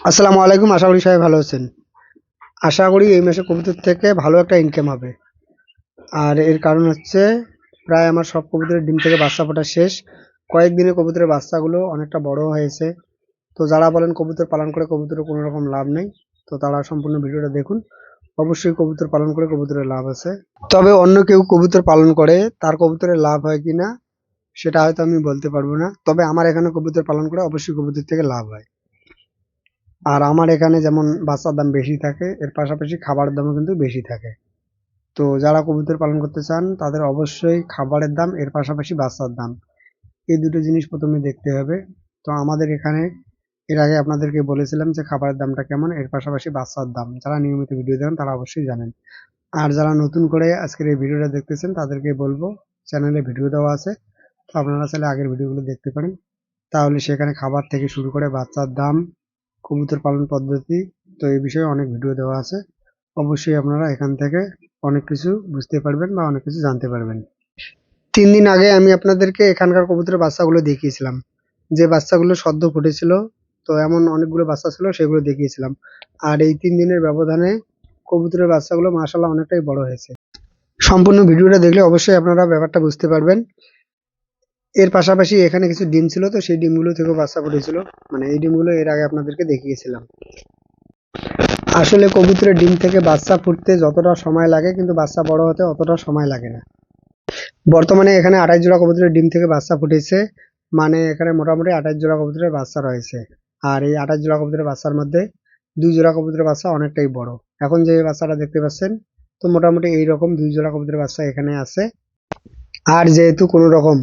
আসসালামু আলাইকুম। আশা করি সবাই ভালো আছেন। আশা করি এই মাসে কবুতর থেকে ভালো একটা ইনকাম হবে। আর এর কারণ হচ্ছে প্রায় আমার সব কবুতরের ডিম থেকে বাচ্চা ফোটা শেষ। কয়েকদিনে কবুতরের বাচ্চাগুলো অনেকটা বড় হয়েছে। তো যারা বলেন কবুতর পালন করে কবুতরের কোনো রকম লাভ নেই, তো তারা সম্পূর্ণ ভিডিওটা দেখুন। অবশ্যই কবুতর পালন করে কবুতরের লাভ আছে। তবে অন্য কেউ কবুতর পালন করে তার কবুতরের লাভ হয় কিনা সেটা হয়তো আমি বলতে পারবো না। তবে আমার এখানে কবুতর পালন করে অবশ্যই কবুতর থেকে লাভ হয়। আর আমার এখানে যেমন বাচ্চার দাম বেশি থাকে, এর পাশাপাশি খাবারের দামও কিন্তু বেশি থাকে। তো যারা কবুতর পালন করতে চান তাদের অবশ্যই খাবারের দাম, এর পাশাপাশি বাচ্চার দাম, এই দুটো জিনিস প্রথমে দেখতে হবে। তো আমাদের এখানে এর আগে আপনাদেরকে বলেছিলাম যে খাবারের দামটা কেমন, এর পাশাপাশি বাচ্চার দাম। যারা নিয়মিত ভিডিও দেখেন তারা অবশ্যই জানেন। আর যারা নতুন করে আজকের এই ভিডিওটা দেখতেছেন তাদেরকে বলবো, চ্যানেলে ভিডিও দেওয়া আছে, তো আপনারা চাইলে আগের ভিডিওগুলো দেখতে পারেন। তাহলে সেখানে খাবার থেকে শুরু করে বাচ্চার দাম, কবুতর পালন পদ্ধতি, তো এই বিষয়ে অনেক ভিডিও দেওয়া আছে। অবশ্যই আপনারা এখান থেকে অনেক কিছু বুঝতে পারবেন বা অনেক কিছু জানতে পারবেন। 3 দিন আগে আমি আপনাদেরকে এখানকার কবুতরের বাচ্চাগুলো দেখিয়েছিলাম, যে বাচ্চাগুলো সদ্য ফুটেছিল। তো এমন অনেকগুলো বাচ্চা ছিল, সেগুলো দেখিয়েছিলাম। আর এই 3 দিনের ব্যবধানে কবুতরের বাচ্চাগুলো মাশাআল্লাহ অনেকটাই বড় হয়েছে। সম্পূর্ণ ভিডিওটা দেখলে অবশ্যই আপনারা ব্যাপারটা বুঝতে পারবেন। এর পাশাপাশি এখানে কিছু ডিম ছিল, তো সেই ডিমগুলো থেকেও বাচ্চা ফুটেছিল। মানে এই ডিমগুলো এর আগে আপনাদেরকে দেখিয়েছিলাম। আসলে কবুতরের ডিম থেকে বাচ্চা ফুটতে যতটা সময় লাগে কিন্তু বাচ্চা বড় হতে অতটা সময় লাগে না। বর্তমানে এখানে 28 জোড়া কবুতরের ডিম থেকে বাচ্চা ফুটেছে। মানে এখানে মোটামুটি 28 জোড়া কবুতরের বাচ্চা রয়েছে। আর এই 28 জোড়া কবুতরের বাচ্চার মধ্যে 2 জোড়া কবুতরের বাচ্চা অনেকটাই বড়। এখন যে বাচ্চাটা দেখতে পাচ্ছেন, তো মোটামুটি এইরকম 2 জোড়া কবুতরের বাচ্চা এখানে আছে। আর যেহেতু কোনো রকম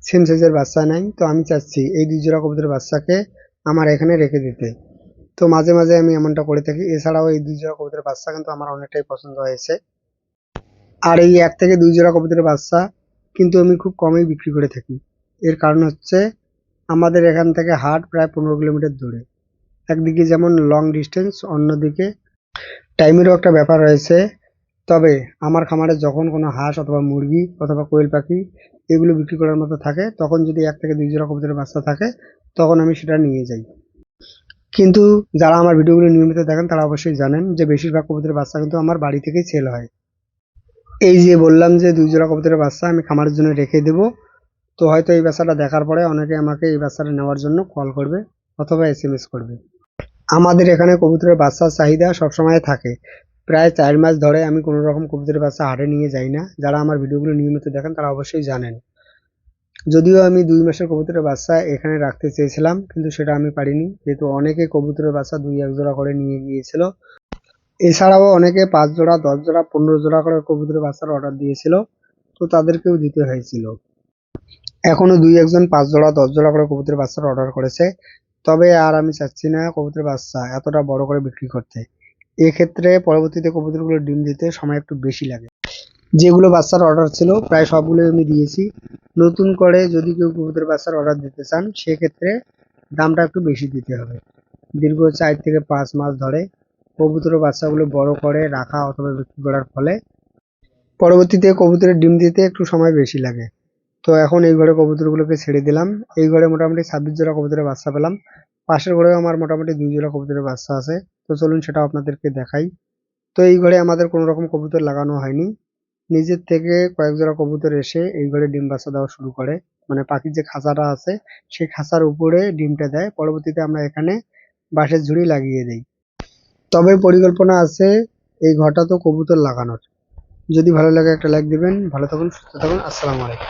সেম সাইজের বাচ্চা নাই, তো আমি চাচ্ছি এই 2 জোড়া কবুতরের বাচ্চাকে আমার এখানে রেখে দিতে। তো মাঝে মাঝে আমি এমনটা করে থাকি। এছাড়াও এই 2 জোড়া কবুতরের বাচ্চা কিন্তু আমার অনেকটাই পছন্দ হয়েছে। আর এই 1 থেকে 2 জোড়া কবুতরের বাচ্চা কিন্তু আমি খুব কমই বিক্রি করে থাকি। এর কারণ হচ্ছে আমাদের এখান থেকে হাট প্রায় 15 কিলোমিটার দূরে। একদিকে যেমন লং ডিস্টেন্স, অন্যদিকে টাইমেরও একটা ব্যাপার রয়েছে। তবে আমার খামারে যখন কোনো হাঁস অথবা মুরগি অথবা কোয়েল পাখি এগুলো বিক্রি করার মতো থাকে, তখন যদি 1 থেকে 2 জোড়া কবুতরের বাচ্চা থাকে, তখন আমি সেটা নিয়ে যাই। কিন্তু যারা আমার ভিডিওগুলো নিয়মিত দেখেন তারা অবশ্যই জানেন যে বেশিরভাগ কবুতরের বাচ্চা কিন্তু আমার বাড়ি থেকেই সেল হয়। এই যে বললাম যে 2 জোড়া কবুতরের বাচ্চা আমি খামারের জন্য রেখে দেবো, তো হয়তো এই বাচ্চাটা দেখার পরে অনেকে আমাকে এই বাচ্চাটা নেওয়ার জন্য কল করবে অথবা এসএমএস করবে। আমাদের এখানে কবুতরের বাচ্চার চাহিদা সবসময় থাকে। প্রায় 4 মাস ধরে আমি কোনো রকম কবুতরের বাচ্চা হাটে নিয়ে যাই না। যারা আমার ভিডিওগুলো নিয়মিত দেখেন তারা অবশ্যই জানেন। যদিও আমি 2 মাসের কবুতরের বাচ্চা এখানে রাখতে চেয়েছিলাম, কিন্তু সেটা আমি পারিনি, যেহেতু অনেকে কবুতরের বাচ্চা 2-1 জোড়া করে নিয়ে গিয়েছিল। এছাড়াও অনেকে 5 জোড়া, 10 জোড়া, 15 জোড়া করে কবুতরের বাচ্চার অর্ডার দিয়েছিল, তো তাদেরকেও দিতে হয়েছিল। এখনো 2-1 জন 5 জোড়া, 10 জোড়া করে কবুতরের বাচ্চার অর্ডার করেছে। তবে আর আমি চাচ্ছি না কবুতরের বাচ্চা এতটা বড় করে বিক্রি করতে। এক্ষেত্রে পরবর্তীতে কবুতরগুলো ডিম দিতে সময় একটু বেশি লাগে। যেগুলো বাচ্চার অর্ডার ছিল প্রায় সবগুলোই আমি দিয়েছি। নতুন করে যদি কেউ কবুতরের বাচ্চার অর্ডার দিতে চান, সেক্ষেত্রে দামটা একটু বেশি দিতে হবে। দীর্ঘ 4 থেকে 5 মাস ধরে কবুতরের বাচ্চাগুলো বড় করে রাখা অথবা বিক্রি করার ফলে পরবর্তীতে কবুতরের ডিম দিতে একটু সময় বেশি লাগে। তো এখন এই ঘরে কবুতরগুলোকে ছেড়ে দিলাম। এই ঘরে মোটামুটি 26 জোড়া কবুতরের বাচ্চা পেলাম। পাশের ঘরেও আমার মোটামুটি 2 জোড়া কবুতরের বাচ্চা আছে। তো চলুন সেটাও আপনাদেরকে দেখাই। তো এই ঘরে আমাদের কোনো রকম কবুতর লাগানো হয়নি। নিজের থেকে কয়েক জোড়া কবুতর এসে এই ঘরে ডিম বাচ্চা দেওয়া শুরু করে। মানে পাখির যে খাঁচাটা আছে সেই খাঁচার উপরে ডিমটা দেয়। পরবর্তীতে আমরা এখানে বাঁশের ঝুড়ি লাগিয়ে দেই। তবে পরিকল্পনা আছে এই ঘরটা তো কবুতর লাগানোর। যদি ভালো লাগে একটা লাইক দিবেন। ভালো থাকুন, সুস্থ থাকুন। আসসালামু আলাইকুম।